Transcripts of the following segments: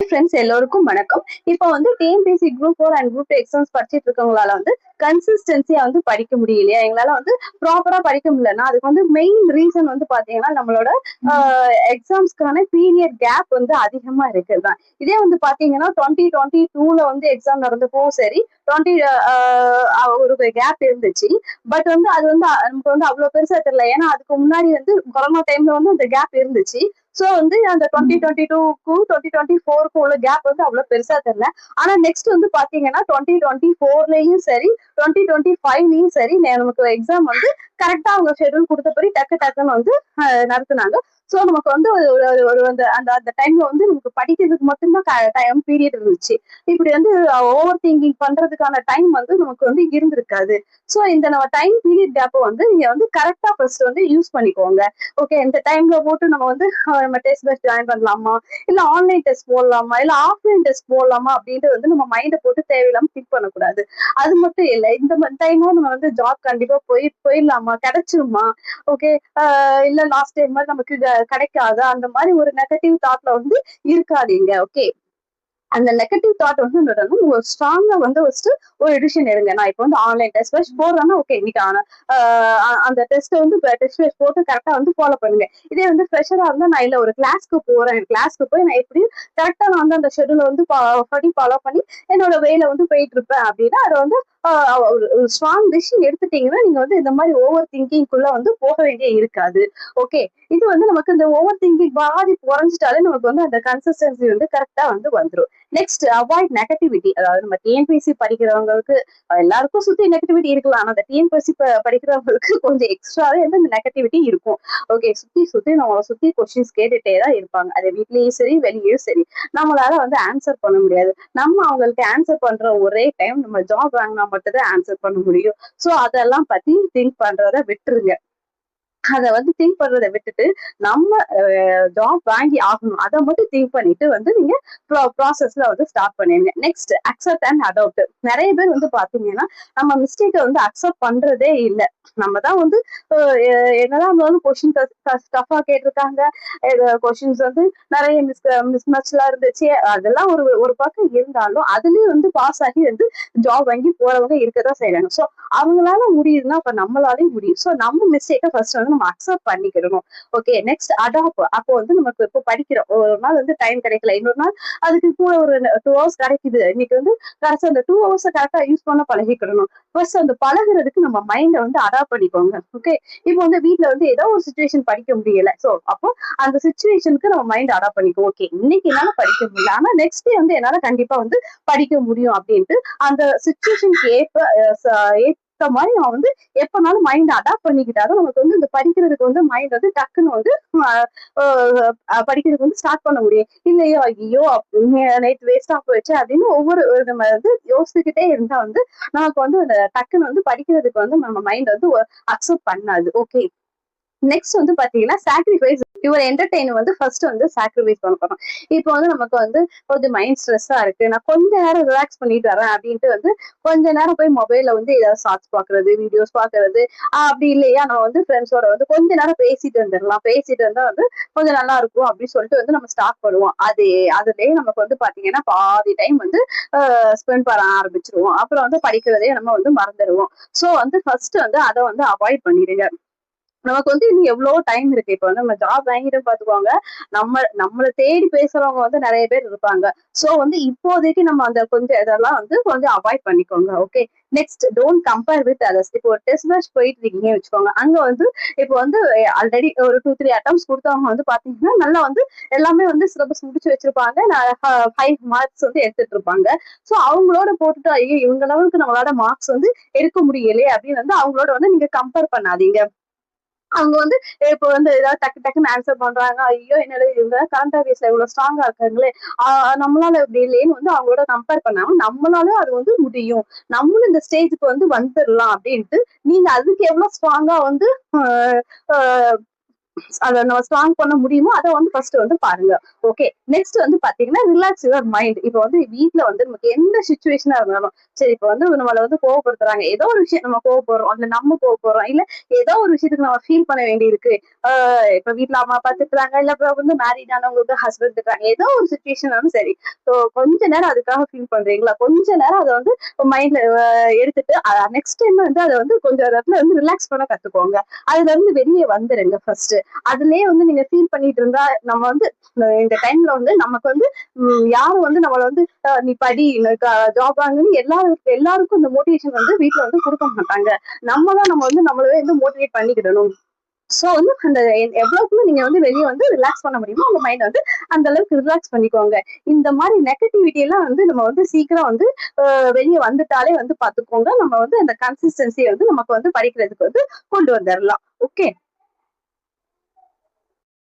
Friends எல்லோருக்கும் வணக்கம். இப்போ வந்து TNPSC group 4 and group 2 exams படிச்சிட்டு இருக்கவங்களால வந்து கன்சிஸ்டன்சியா வந்து படிக்க முடியலையா, எங்களால வந்து ப்ராப்பரா படிக்க முடியலன்னா அதுக்கு வந்து மெயின் ரீசன் வந்து பாத்தீங்கன்னா நம்மளோட எக்ஸாம்ஸ்க்கான பீரியட் கேப் வந்து அதிகமா இருக்குதுதான். இதே வந்து பாத்தீங்கன்னா 2022ல வந்து எக்ஸாம் நடந்தப்போ சரி 20 ஒரு கேப் இருந்துச்சு. பட் வந்து அது வந்து நமக்கு வந்து அவ்வளவு பெருசா தெரியல. ஏன்னா அதுக்கு முன்னாடி வந்து கொரோனா டைம்ல வந்து அந்த கேப் இருந்துச்சு. சோ வந்து அந்த 2022க்கும் 2024க்கும் உள்ள கேப் வந்து அவ்வளவு பெருசா தெரியல. ஆனா நெக்ஸ்ட் வந்து பாத்தீங்கன்னா 2024லயும் சரி 2025லயும் சரி நமக்கு எக்ஸாம் வந்து கரெக்டா அவங்க ஷெட்யூல் கொடுத்தபடி டக்கு டக்குன்னு வந்து நடத்துனாங்க. சோ நமக்கு வந்து ஒரு அந்த அந்த அந்த டைம்ல வந்து நமக்கு படிக்கிறதுக்கு மட்டும்தான் டைம் பீரியட் இருந்துச்சு. இப்படி வந்து ஓவர் திங்கிங் பண்றதுக்கான டைம் வந்து நமக்கு வந்து இருந்திருக்காது. சோ இந்த நம்ம டைம் பீரியட் கேப்பை வந்து நீங்க வந்து கரெக்டா ஃபர்ஸ்ட் வந்து யூஸ் பண்ணிக்கோங்க. ஓகே, இந்த டைம்ல போட்டு நம்ம வந்து நம்ம டெஸ்ட் பேட்ச் ஜாயின் பண்ணலாமா, இல்ல ஆன்லைன் டெஸ்ட் போடலாமா, இல்ல ஆஃப்லைன் டெஸ்ட் போடலாமா அப்படின்ட்டு வந்து நம்ம மைண்டை போட்டு தேவையில்லாம திங்க் பண்ணக்கூடாது. அது மட்டும் இல்ல, இந்த டைமும் நம்ம வந்து ஜாப் கண்டிப்பா போயிடலாமா, கிடைச்சிருமா, ஓகே, இல்ல லாஸ்ட் டைம் மாதிரி நமக்கு கிடைக்காது, அந்த மாதிரி ஒரு நெகட்டிவ் தாட்ல வந்து இருக்காதீங்க. ஓகே, அந்த நெகட்டிவ் தாட் வந்து ஒரு ஸ்ட்ராங்கா வந்து ஃபர்ஸ்ட் ஒரு டிசிஷன் எடுங்க. நான் இப்போ வந்து ஆன்லைன் டெஸ்ட் பேட்ச் போடுறேன்னா ஓகே, இன்னைக்கு அந்த டெஸ்ட் வந்து டெஸ்ட் பேட்ச் போட்டு கரெக்டா வந்து ஃபாலோ பண்ணுங்க. இதே வந்து ஃப்ரெஷரா இருந்தா நான் இல்ல ஒரு கிளாஸ்க்கு போறேன், கிளாஸ்க்கு போய் நான் எப்படி கரெக்டா நான் வந்து அந்த ஷெட்யூல வந்து ஃபாலோ பண்ணி என்னோட வேல வந்து போயிட்டு இருப்பேன் அப்படின்னா அதை வந்து ஒரு ஸ்ட்ராங் டிசிஷன் எடுத்துட்டீங்கன்னா நீங்க வந்து இந்த மாதிரி ஓவர் திங்கிங்குள்ள வந்து போக வேண்டிய இருக்காது. ஓகே, இது வந்து நமக்கு இந்த ஓவர் திங்கிங் பாதி குறைஞ்சிட்டாலே நமக்கு வந்து அந்த கன்சிஸ்டன்சி வந்து கரெக்டா வந்து வந்துடும். Next, avoid negativity. அதாவது நம்ம டிஎன்பிஎஸ்சி படிக்கிறவங்களுக்கு எல்லாருக்கும் சுத்தி நெகட்டிவிட்டி இருக்கலாம். ஆனா அந்த டிஎன்பிஎஸ்சி படிக்கிறவங்களுக்கு கொஞ்சம் எக்ஸ்ட்ராவே வந்து இந்த நெகட்டிவிட்டி இருக்கும். ஓகே, சுத்தி நம்மளை சுத்தி கொஸ்டின்ஸ் கேட்டுட்டே தான் இருப்பாங்க. அது வீட்லயும் சரி வெளியும் சரி. நம்மளால வந்து ஆன்சர் பண்ண முடியாது. நம்ம அவங்களுக்கு ஆன்சர் பண்ற ஒரே டைம் நம்ம ஜாப் வாங்கினா மட்டும் தான் ஆன்சர் பண்ண முடியும். சோ அதெல்லாம் பத்தி திங்க் பண்றத விட்டுருங்க. அதை வந்து திங்க் பண்றதை விட்டுட்டு நம்ம ஜாப் வாங்கி ஆகணும் அதை மட்டும் திங்க் பண்ணிட்டு வந்து நீங்க ப்ராசஸ்ல வந்து ஸ்டார்ட் பண்ணிடுங்க. Next, accept and adapt. நிறைய பேர் வந்து பாத்தீங்கன்னா நம்ம மிஸ்டேக்கை வந்து அக்செப்ட் பண்றதே இல்லை. நம்ம தான் வந்து என்னதான் வந்து கொஸ்டின் டஃபா கேட்டிருக்காங்க, கொஸ்டின்ஸ் வந்து நிறைய மிஸ்மேட்ச் எல்லாம் இருந்துச்சு, அதெல்லாம் ஒரு பக்கம் இருந்தாலும் அதுலயும் வந்து பாஸ் ஆகி வந்து ஜாப் வாங்கி போறவங்க இருக்கதான் செய்யறாங்க. சோ அவங்களால முடியுதுன்னா அப்ப நம்மளாலையும் முடியும். சோ நம்ம மிஸ்டேக்கை ஃபர்ஸ்ட் வந்து நம்ம அக்செப்ட் பண்ணிக்கிறோம். Okay, next adapt. அப்போ வந்து நமக்கு இப்போ படிக்கிறோம், ஒரு நாள் வந்து டைம் கிடைக்கல, இன்னொரு நாள் அதுக்கு கூட ஒரு 2 ஹவர்ஸ் கிடைக்குது, இன்னைக்கு வந்து கரெக்டா அந்த 2 ஹவர்ஸ் கரெக்டா யூஸ் பண்ண பழகிக்கணும். ஃபர்ஸ்ட் அந்த பழகுறதுக்கு நம்ம மைண்டை வந்து அடாப்ட் பண்ணிக்கோங்க. ஓகே, இப்போ வந்து வீட்டுல வந்து ஏதோ ஒரு சுச்சுவேஷன் படிக்க முடியல, சோ அப்போ அந்த சுச்சுவேஷனுக்கு நம்ம மைண்ட் அடாப்ட் பண்ணிக்கோ. ஓகே, இன்னைக்கு என்னால படிக்க முடியல, ஆனா நெக்ஸ்ட் டே வந்து என்னால கண்டிப்பா வந்து படிக்க முடியும் அப்படின்ட்டு அந்த சுச்சுவேஷனுக்கு ஏத்த மாதிரி நான் வந்து எப்பனாலும் மைண்ட் அடாப்ட் பண்ணிக்கிட்டாலும் நமக்கு வந்து இந்த படிக்கிறதுக்கு வந்து மைண்ட் வந்து டக்குன்னு வந்து படிக்கிறதுக்கு வந்து ஸ்டார்ட் பண்ண முடியும். இல்லையோ ஐயோ நேற்று வேஸ்டா போயிடுச்சு அப்படின்னு ஒவ்வொரு நம்ம வந்து யோசிச்சுக்கிட்டே இருந்தா வந்து நமக்கு வந்து அந்த டக்குன்னு வந்து படிக்கிறதுக்கு வந்து நம்ம மைண்ட் வந்து அக்செப்ட் பண்ணாது. ஓகே, நெக்ஸ்ட் வந்து பாத்தீங்கன்னா சாக்ரிஃபைஸ் யுவர் என்டர்டெயின் வந்து ஃபர்ஸ்ட் வந்து சாக்ரிஃபைஸ் பண்ண போறோம். இப்போ வந்து நமக்கு வந்து கொஞ்சம் மைண்ட் ஸ்ட்ரெஸ்ஸா இருக்கு, நான் கொஞ்ச நேரம் ரிலாக்ஸ் பண்ணிட்டு வரேன் அப்படின்ட்டு வந்து கொஞ்ச நேரம் போய் மொபைல்ல வந்து ஏதாவது ஷார்ட்ஸ் பாக்குறது, வீடியோஸ் பாக்குறது, அப்படி இல்லையா நம்ம வந்து ஃப்ரெண்ட்ஸோட வந்து கொஞ்ச நேரம் பேசிட்டு வந்துடலாம், பேசிட்டு இருந்தா வந்து கொஞ்சம் நல்லா இருக்கும் அப்படின்னு சொல்லிட்டு வந்து நம்ம ஸ்டார்ட் பண்ணுவோம். அதுலயே நமக்கு வந்து பாத்தீங்கன்னா பாதி டைம் வந்து ஸ்பெண்ட் பண்ண ஆரம்பிச்சிருவோம். அப்புறம் வந்து படிக்கிறதே நம்ம வந்து மறந்துடுவோம். சோ வந்து ஃபர்ஸ்ட் வந்து அதை வந்து அவாய்ட் பண்ணிடுங்க. நமக்கு வந்து இன்னும் எவ்வளவு டைம் இருக்கு. இப்ப வந்து நம்ம ஜாப் வாங்கிட்டு பாத்துக்கோங்க, நம்மளை தேடி பேசுறவங்க வந்து நிறைய பேர் இருப்பாங்க. சோ வந்து இப்போதைக்கு நம்ம அந்த கொஞ்சம் இதெல்லாம் வந்து கொஞ்சம் அவாய்ட் பண்ணிக்கோங்க. Okay, next, don't compare with others. இப்போ ஒரு டெஸ்ட் பேட்ச் போயிட்டு இருக்கீங்கன்னு வச்சுக்கோங்க, அங்க வந்து இப்போ வந்து ஆல்ரெடி ஒரு 2-3 அட்டம்ஸ் கொடுத்தவங்க வந்து பாத்தீங்கன்னா நல்லா வந்து எல்லாமே வந்து சிலபஸ் முடிச்சு வச்சிருப்பாங்க, 5 மார்க்ஸ் வந்து எடுத்துட்டு இருப்பாங்க. சோ அவங்களோட போட்டுட்டு ஐயோ இவங்க அளவுக்கு நம்மளோட மார்க்ஸ் வந்து எடுக்க முடியலையே அப்படின்னு வந்து அவங்களோட வந்து நீங்க கம்பேர் பண்ணாதீங்க. அவங்க வந்து இப்போ வந்து ஏதாவது டக்கு டக்குன்னு ஆன்சர் பண்றாங்க, ஐயோ என்னோட இவங்க கரண்ட் அஃபேர்ஸ்ல இவ்வளவு ஸ்ட்ராங்கா இருக்காங்களே, நம்மளால இப்படி இல்லையேன்னு வந்து அவங்களோட கம்பேர் பண்ணாம நம்மளால அது வந்து முடியும், நம்மளும் இந்த ஸ்டேஜுக்கு வந்து வந்துடலாம் அப்படின்ட்டு நீங்க அதுக்கு எவ்வளவு ஸ்ட்ராங்கா வந்து அதை நம்ம ஸ்ட்ராங் பண்ண முடியுமோ அதை வந்து ஃபர்ஸ்ட் வந்து பாருங்க. ஓகே, நெக்ஸ்ட் வந்து பாத்தீங்கன்னா ரிலாக்ஸ் யுவர் மைண்ட். இப்போ வந்து வீட்ல வந்து நமக்கு எந்த சுச்சுவேஷனா இருந்தாலும் சரி, இப்போ வந்து நம்மள வந்து கோவப்படுத்துறாங்க, ஏதோ ஒரு விஷயம் நம்ம கோவப்படுறோம், இல்ல நம்ம கோவப்படுறோம், இல்ல ஏதோ ஒரு விஷயத்துக்கு நம்ம ஃபீல் பண்ண வேண்டி இருக்கு. இப்ப வீட்ல அம்மா அப்பா திட்டுறாங்க, இல்ல இப்ப வந்து மேரிட் ஆனவங்களுக்கு ஹஸ்பண்ட் திட்டுறாங்க, ஏதோ ஒரு சுச்சுவேஷனாலும் சரி. ஸோ கொஞ்ச நேரம் அதுக்காக ஃபீல் பண்றீங்களா, கொஞ்ச நேரம் அதை வந்து மைண்ட்ல எடுத்துட்டு நெக்ஸ்ட் டைம் வந்து அதை வந்து கொஞ்சம் இடத்துல வந்து ரிலாக்ஸ் பண்ண கத்துக்கோங்க. அதுல இருந்து வெளியே வந்துருங்க ஃபர்ஸ்ட். அதுலயே வந்து நீங்க ஃபீல் பண்ணிட்டு இருந்தா நம்ம வந்து இந்த டைம்ல வந்து நமக்கு வந்து யாரும் வந்து நம்மள வந்து நீ படி ஜாப் வாங்குன்னு எல்லாருக்கும் இந்த மோட்டிவேஷன் வந்து வீட்டுல வந்து கொடுக்க மாட்டாங்க. நம்ம வந்து நம்மளவே வந்து மோட்டிவேட் பண்ணிக்கிடணும். சோ வந்து அந்த எவ்வளவுக்குள்ள நீங்க வந்து வெளியே வந்து ரிலாக்ஸ் பண்ண முடியுமோ உங்க மைண்ட் வந்து அந்த அளவுக்கு ரிலாக்ஸ் பண்ணிக்கோங்க. இந்த மாதிரி நெகட்டிவிட்டி எல்லாம் வந்து நம்ம வந்து சீக்கிரம் வந்து வெளியே வந்துட்டாலே வந்து பாத்துக்கோங்க, நம்ம வந்து அந்த கன்சிஸ்டன்சியை வந்து நமக்கு வந்து படிக்கிறதுக்கு வந்து கொண்டு வந்துடலாம். ஓகே,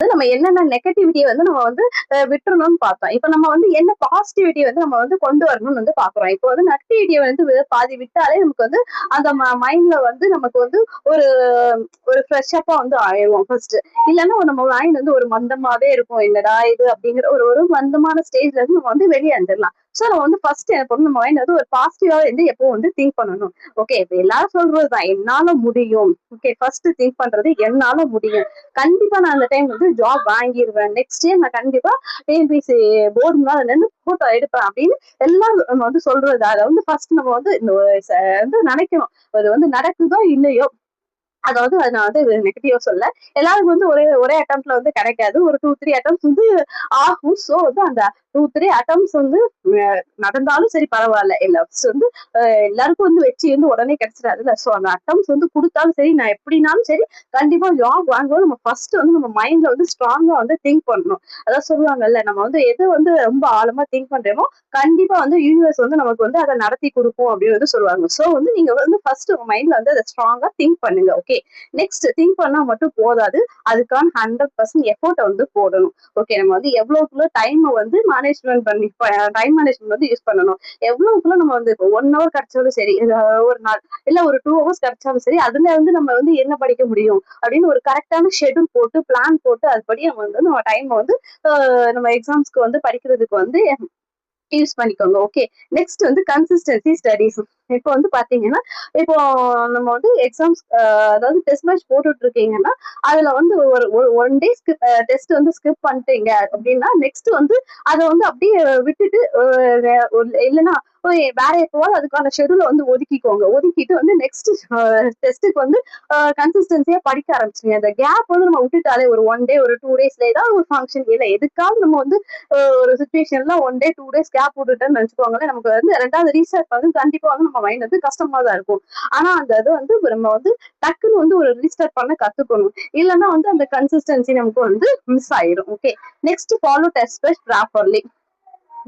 நம்ம என்னென்ன நெகட்டிவிட்டியை வந்து நம்ம வந்து விட்டுறணும்னு பார்த்தோம். இப்ப நம்ம வந்து என்ன பாசிட்டிவிட்டி வந்து நம்ம வந்து கொண்டு வரணும்னு வந்து பாக்குறோம். இப்போ வந்து நெகட்டிவிட்டியை வந்து பாதி விட்டாலே நமக்கு வந்து அந்த மைண்ட்ல வந்து நமக்கு வந்து ஒரு ஒரு ஃப்ரெஷ் அப்பா வந்து ஆயிடுவோம் ஃபர்ஸ்ட். இல்லைன்னா நம்ம மைண்ட் வந்து ஒரு மந்தமாவே இருக்கும், என்னடா இது அப்படிங்கிற ஒரு ஒரு மந்தமான ஸ்டேஜ்ல இருந்து நம்ம வந்து வெளியே வந்துடலாம். சோ நம்ம வந்து ஃபர்ஸ்ட் என்ன பண்ணணும், நம்ம மைண்ட் வந்து ஒரு பாசிட்டிவா வந்து எப்பவும் வந்து திங்க் பண்ணணும். ஓகே, இப்ப எல்லாரும் சொல்றதுதான் என்னால முடியும். ஓகே, ஃபர்ஸ்ட் திங்க் பண்றது என்னால முடியும், கண்டிப்பா நான் அந்த டைம் வந்து ஜாப் வாங்கிடுவேன், நெக்ஸ்ட் இயர் நான் கண்டிப்பா டிஎன்பிசி போர்டு முன்னால நின்று போட்டோ எடுப்பேன் அப்படின்னு எல்லாம் நம்ம வந்து சொல்றது. அதை வந்து ஃபர்ஸ்ட் நம்ம வந்து இந்த வந்து நினைக்கணும். அது வந்து நடக்குதோ இல்லையோ, அதாவது அது நான் வந்து நெகட்டிவா சொல்ல, எல்லாருக்கும் வந்து ஒரே ஒரே அட்டம்ப்ட்ல வந்து கிடைக்காது. ஒரு 2-3 அட்டம்ப்ட்ஸ் வந்து ஆகும். சோ வந்து அந்த 2-3 அட்டம்ப்ட்ஸ் வந்து நடந்தாலும் சரி பரவாயில்ல. இல்ல வந்து எல்லாருக்கும் வந்து வெற்றி வந்து உடனே கிடைச்சிடாதுல்ல. சோ அந்த அட்டம்ப்ட்ஸ் வந்து கொடுத்தாலும் சரி, நான் எப்படினாலும் சரி கண்டிப்பா ஜாப் வாங்கும்போது நம்ம ஃபர்ஸ்ட் வந்து நம்ம மைண்ட்ல வந்து ஸ்ட்ராங்கா வந்து திங்க் பண்ணணும். அதான் சொல்லுவாங்கல்ல, நம்ம வந்து எது வந்து ரொம்ப ஆழமா திங்க் பண்றோமோ கண்டிப்பா வந்து யூனிவர்ஸ் வந்து நமக்கு வந்து அதை நடத்தி கொடுக்கும் அப்படின்னு வந்து சொல்லுவாங்க. சோ வந்து நீங்க வந்து ஃபர்ஸ்ட் உங்க மைண்ட்ல வந்து அதை ஸ்ட்ராங்கா திங்க் பண்ணுங்க. ஓகே, நெக்ஸ்ட் திங்க் பண்ணா மட்டும் போதாது, அதுக்கான 100% எஃபோர்ட் வந்து போடணும். ஓகே, நம்ம வந்து எவ்வளவுக்குள்ள டைம் வந்து மேனேஜ்மெண்ட் பண்ணி டைம் மேனேஜ்மெண்ட் வந்து யூஸ் பண்ணணும். எவ்வளவுக்குள்ள நம்ம வந்து 1 ஹவர் கிடைச்சாலும் சரி, ஒரு நாள் இல்ல ஒரு 2 ஹவர்ஸ் கிடைச்சாலும் சரி, அதுல வந்து நம்ம வந்து என்ன படிக்க முடியும் அப்படின்னு ஒரு கரெக்டான ஷெட்யூல் போட்டு பிளான் போட்டு அதுபடி நம்ம வந்து நம்ம டைம் வந்து நம்ம எக்ஸாம்ஸ்க்கு வந்து படிக்கிறதுக்கு வந்து யூஸ் பண்ணிக்கோங்க. ஓகே, நெக்ஸ்ட் வந்து கன்சிஸ்டன்சி ஸ்டடிஸ். இப்போ வந்து பாத்தீங்கன்னா, இப்போ நம்ம வந்து எக்ஸாம்ஸ் அதாவது டெஸ்ட் மேட்ச் போட்டுட்டு இருக்கீங்கன்னா அதுல வந்து ஒரு ஒன் டே டெஸ்ட் வந்து ஸ்கிப் பண்ணிட்டீங்க அப்படின்னா நெக்ஸ்ட் வந்து அதை வந்து அப்படியே விட்டுட்டு இல்லைன்னா வேற எப்போவாது அதுக்கான ஷெடியூல வந்து ஒதுக்கிக்கோங்க. ஒதுக்கிட்டு வந்து நெக்ஸ்ட் டெஸ்ட்டுக்கு வந்து கன்சிஸ்டன்சியா படிக்க ஆரம்பிச்சுங்க. அந்த கேப் வந்து நம்ம விட்டுட்டாலே ஒரு 1 டே ஒரு 2 டேஸ்ல ஏதாவது ஒரு ஃபங்க்ஷன் இல்ல எதுக்காவது நம்ம வந்து ஒரு சுச்சுவேஷன்ல 1 டே 2 டேஸ் கேப் விட்டுட்டேன்னு வச்சுக்கோங்களேன், நமக்கு வந்து ரெண்டாவது ரீஸ்டார்ட் வந்து கண்டிப்பா வந்து நம்ம மைண்ட் வந்து கஷ்டமா தான் இருக்கும். ஆனா அந்த இது வந்து நம்ம வந்து டக்குன்னு வந்து ஒரு ரீஸ்டார்ட் பண்ண கத்துக்கணும். இல்லைன்னா வந்து அந்த கன்சிஸ்டன்சி நமக்கு வந்து மிஸ் ஆயிடும். Okay, next follow test best properly.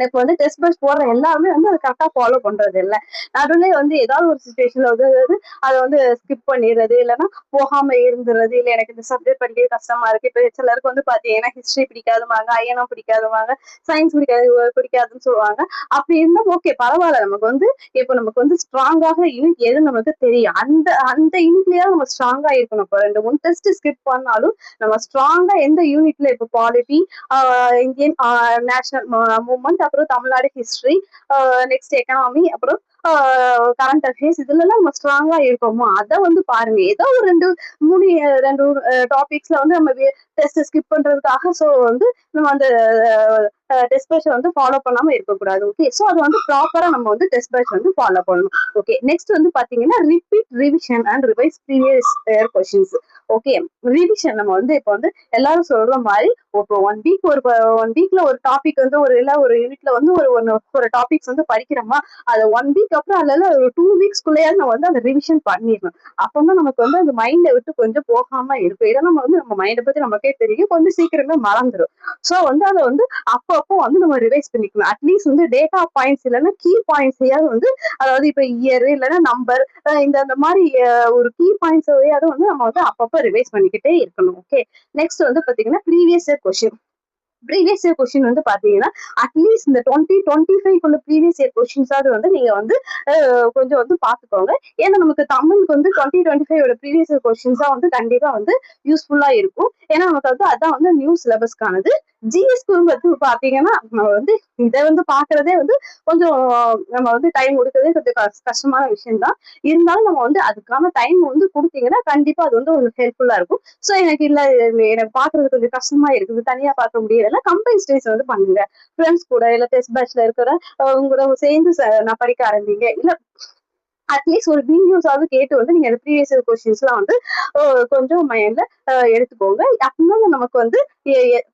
இப்ப வந்து டெஸ்ட் பேட்ச் போடுற எல்லாருமே வந்து அதை கரெக்டா ஃபாலோ பண்றது இல்ல. நடுவுலயே வந்து ஏதாவது ஒரு சுச்சுவேஷன்ல வந்து அதை வந்து ஸ்கிப் பண்ணிடுறது, இல்லைன்னா போகாம இருந்துறது, இல்ல எனக்கு இந்த சப்ஜெக்ட் படிக்கிறது கஷ்டமா இருக்கு. இப்ப சிலருக்கு வந்து பாத்தீங்கன்னா ஹிஸ்டரி பிடிக்காதுவாங்க, ஐஎன்எம் பிடிக்காதுவாங்க, சயின்ஸ் பிடிக்காதுன்னு சொல்லுவாங்க. அப்படி இருந்தா ஓகே பரவாயில்ல, நமக்கு வந்து இப்ப நமக்கு வந்து ஸ்ட்ராங்காக யூனிட் எது நமக்கு தெரியும், அந்த அந்த யூனிட்லயா நம்ம ஸ்ட்ராங்கா இருக்கணும். இப்போ 2-3 டெஸ்ட் ஸ்கிப் பண்ணாலும் நம்ம ஸ்ட்ராங்கா எந்த யூனிட்ல, இப்போ பாலிட்டி, இந்தியன் நேஷனல் மூவ்மெண்ட், அப்புறம் தமிழ்நாடு ஹிஸ்டரி, நெக்ஸ்ட் எக்கனாமி, அப்புறம் கரண்ட் அஃபேர்ஸ், இதுல எல்லாம் நம்ம ஸ்ட்ராங்கா இருக்கோமோ அதை வந்து பாருங்க. ஏதோ ஒரு 2 டாபிக்ஸ்ல வந்து நம்ம டெஸ்ட் ஸ்கிப் பண்றதுக்காக சோ வந்து நம்ம அந்த டெஸ்ட் பேட்ச் வந்து ஃபாலோ பண்ணாம இருக்கக்கூடாது. ஓகே, சோ அது வந்து ப்ராப்பரா நம்ம வந்து டெஸ்ட் பேட்ச் வந்து ஃபாலோ பண்ணணும். ஓகே, நெக்ஸ்ட் வந்து பாத்தீங்கன்னா repeat revision and revise previous year questions. Okay, revision நம்ம வந்து இப்போ வந்து எல்லாரும் சொல்ற மாதிரி இப்போ 1 வீக்ல ஒரு டாபிக் வந்து ஒரு யூனிட்ல வந்து ஒரு டாபிக்ஸ் வந்து படிக்கிறோமா, அதை 1 வீக் அப்புறம் அதுல ஒரு 2 வீக்ஸ்க்குள்ளேயாவது நம்ம வந்து அந்த ரிவிஷன் பண்ணிடணும். அப்பதான் நமக்கு வந்து அந்த மைண்டை விட்டு கொஞ்சம் போகாம இருக்கும். இதை நம்ம வந்து நம்ம மைண்டை பத்தி நமக்கே தெரியும், கொஞ்சம் சீக்கிரமே மறந்துடும். சோ வந்து அதை வந்து அப்பப்போ வந்து நம்ம ரிவைஸ் பண்ணிக்கணும். அட்லீஸ்ட் வந்து டேட்டா பாயிண்ட்ஸ் இல்லைன்னா கீ பாயிண்ட்ஸ் வந்து, அதாவது இப்ப இயர் இல்லைன்னா நம்பர், இந்த மாதிரி ஒரு கீ பாயிண்ட்ஸ் வந்து நம்ம வந்து அப்பப்போ ரிவைஸ் பண்ணிக்கிட்டே இருக்கணும். ஓகே, நெக்ஸ்ட் வந்து பாத்தீங்கன்னா previous year question. Previous year question வந்து பாத்தீங்கன்னா அட்லீஸ்ட் இந்த 2025 ப்ரீவியஸ் இயர் கொஸ்டின்ஸாவது வந்து நீங்க வந்து கொஞ்சம் வந்து பாத்துக்கோங்க. ஏன்னா நமக்கு தமிழுக்கு வந்து 2025 ப்ரீவியஸ் இயர் கொஸ்டின்ஸா வந்து கண்டிப்பா வந்து யூஸ்ஃபுல்லா இருக்கும். ஏன்னா நமக்கு வந்து அதான் வந்து நியூ சிலபஸ்க்கானது. ஜிஎஸ்க்கு வந்து பாத்தீங்கன்னா நம்ம வந்து இதை வந்து பாக்குறதே வந்து கொஞ்சம் நம்ம வந்து டைம் கொடுக்கறதே கொஞ்சம் கஷ்டமான விஷயம் தான். இருந்தாலும் நம்ம வந்து அதுக்கான டைம் வந்து கொடுத்தீங்கன்னா கண்டிப்பா அது வந்து உங்களுக்கு ஹெல்ப்ஃபுல்லா இருக்கும். சோ எனக்கு இல்ல எனக்கு பாக்குறது கொஞ்சம் கஷ்டமா இருக்குது, தனியா பார்க்க முடியல, கம்பைன் ஸ்டேஜ் வந்து பண்ணுங்க. ஃப்ரெண்ட்ஸ் கூட இல்ல டெஸ்ட் பேட்ச்ல இருக்கிற கூட சேர்ந்து நான் படிக்க ஆரம்பிங்க. இல்ல அட்லீஸ்ட் ஒரு வீடியோஸாவது கேட்டு வந்து நீங்க ப்ரீவியஸ் கொஸ்டின்ஸ் எல்லாம் வந்து கொஞ்சம் மைண்ட்ல எடுத்துக்கோங்க. அப்படின்னா நமக்கு வந்து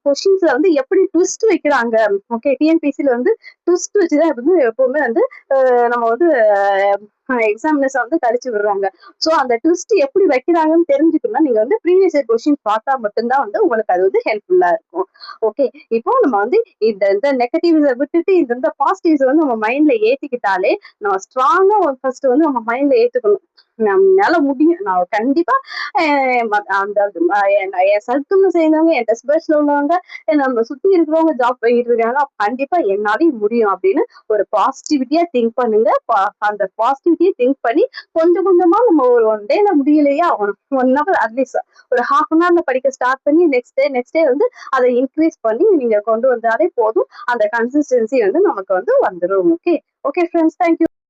கொஸ்டின்ஸ்ல வந்து எப்படி ட்விஸ்ட் வைக்கிறாங்க. ஓகே, டிஎன்பிசில வந்து ட்விஸ்ட் வச்சுதான் வந்து எப்பவுமே வந்து நம்ம வந்து எக்ஸாமினர்ஸ் வந்து கழிச்சு விடுறாங்க. சோ அந்த ட்விஸ்ட் எப்படி வைக்கிறாங்கன்னு தெரிஞ்சுக்கணும்னா நீங்க வந்து ப்ரீவியஸ் இயர் கொஸ்டின் பார்த்தா மட்டும்தான் வந்து உங்களுக்கு அது வந்து ஹெல்ப்ஃபுல்லா இருக்கும். ஓகே, இப்போ நம்ம வந்து இந்த நெகட்டிவ்ஸை விட்டுட்டு இந்த பாசிட்டிவ்ஸ் வந்து நம்ம மைண்ட்ல ஏத்திக்கிட்டாலே நம்ம ஸ்ட்ராங்கா ஃபர்ஸ்ட் வந்து நம்ம மைண்ட்ல ஏத்துக்கணும். நம்மளால முடியும், நான் கண்டிப்பா அந்த என் சர்க்கிள்ல சேர்ந்தவங்க, என் டெஸ்ட் பேட்ச்ல உள்ளவங்க, நம்ம சுத்தி இருக்கிறவங்க ஜாப் பண்ணிட்டு இருக்காங்க, கண்டிப்பா என்னாலையும் முடியும் அப்படின்னு ஒரு பாசிட்டிவிட்டியா திங்க் பண்ணுங்க. அந்த பாசிட்டிவிட்டியை திங்க் பண்ணி கொஞ்சம் கொஞ்சமா நம்ம ஒரு 1 டேல முடியலையா 1 ஹவர் அட்லீஸ்ட் ஒரு ½ படிக்க ஸ்டார்ட் பண்ணி நெக்ஸ்ட் டே வந்து அதை இன்க்ரீஸ் பண்ணி நீங்க கொண்டு வந்தாலே போதும். அந்த கன்சிஸ்டன்சி வந்து நமக்கு வந்து வந்துடும். Okay okay friends, thank you.